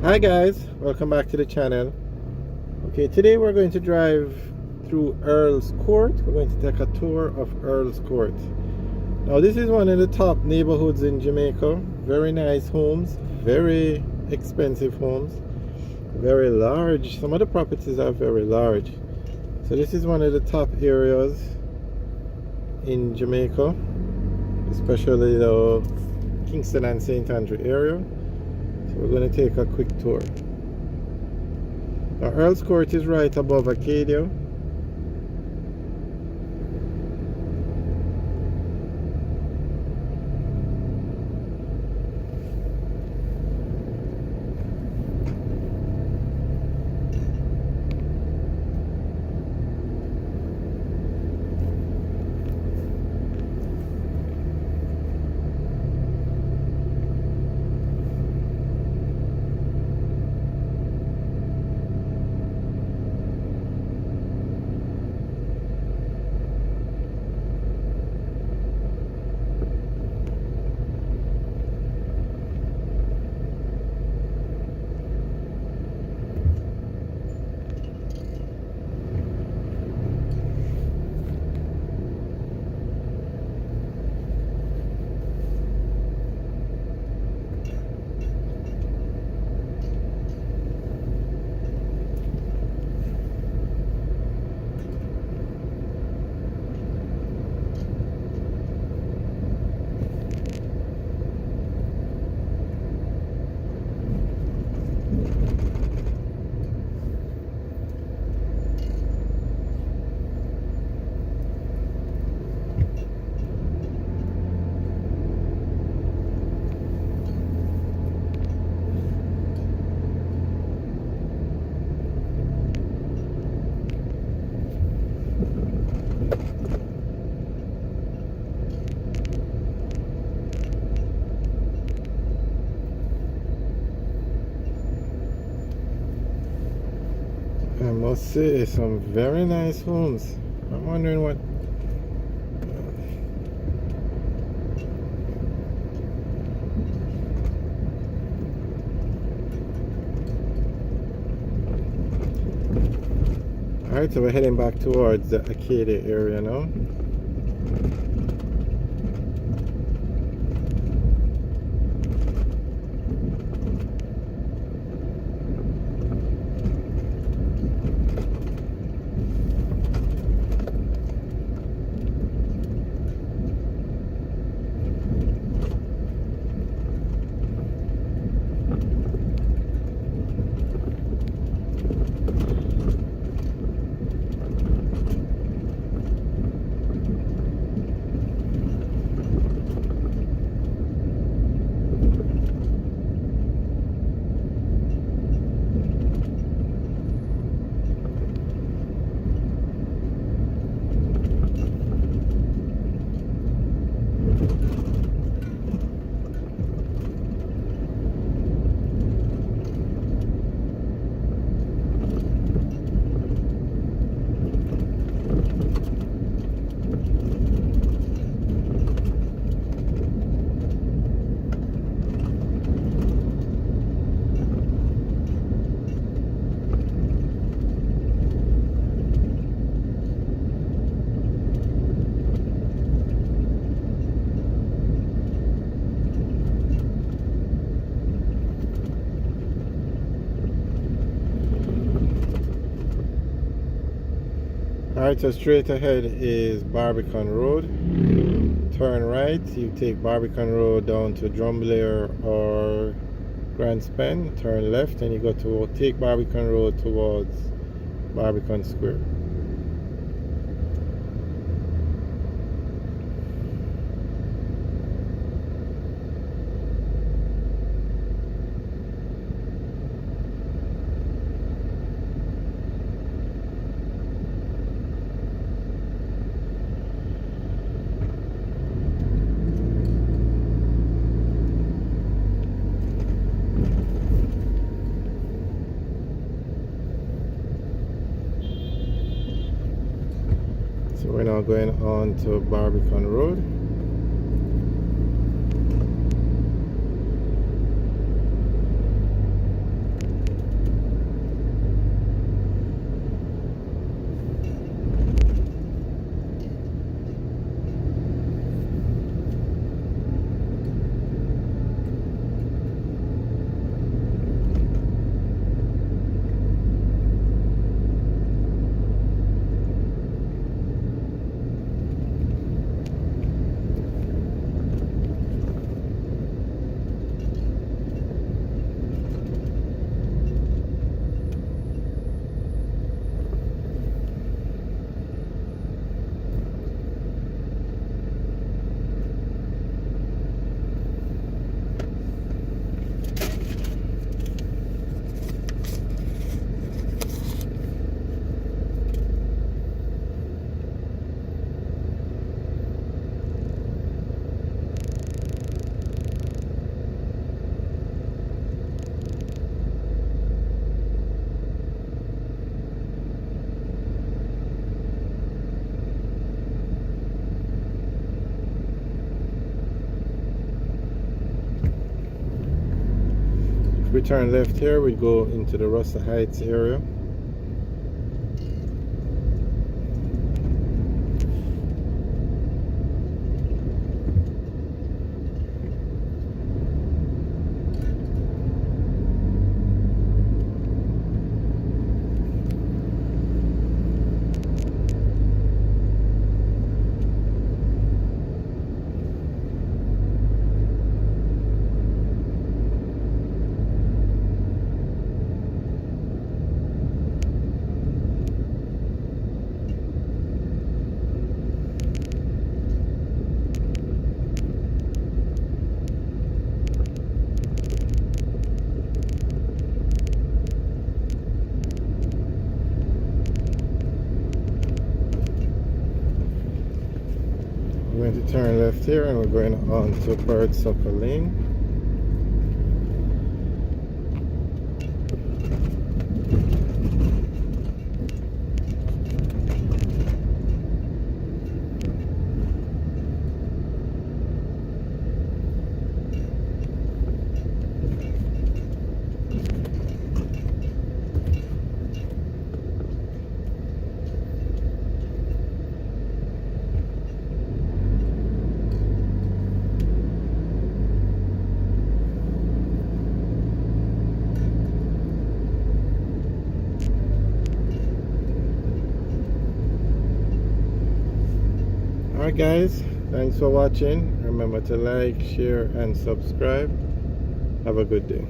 Hi guys, welcome back to the channel. Okay, today we're going to drive through Earl's Court. We're going to take a tour of Earl's Court. Now this is one of the top neighborhoods in Jamaica. Very nice homes, very expensive homes, very large. Some of the properties are very large. So this is one of the top areas in Jamaica, especially the Kingston and St. Andrew area. So we're going to take a quick tour. Now, Earl's Court is right above Arcadia. I must say, some very nice homes. I'm wondering what. Alright, so we're heading back towards the Arcadia area now. Alright, so straight ahead is Barbican Road. Turn right, you take Barbican Road down to Drumblair or Grand Spen. Turn left and you go to take Barbican Road towards Barbican Square. So we're now going on to Barbican Road. If we turn left here, we go into the Russell Heights area. We're going to turn left here and we're going on to Birdsucker Lane. Alright guys, thanks for watching. Remember to like, share and subscribe. Have a good day.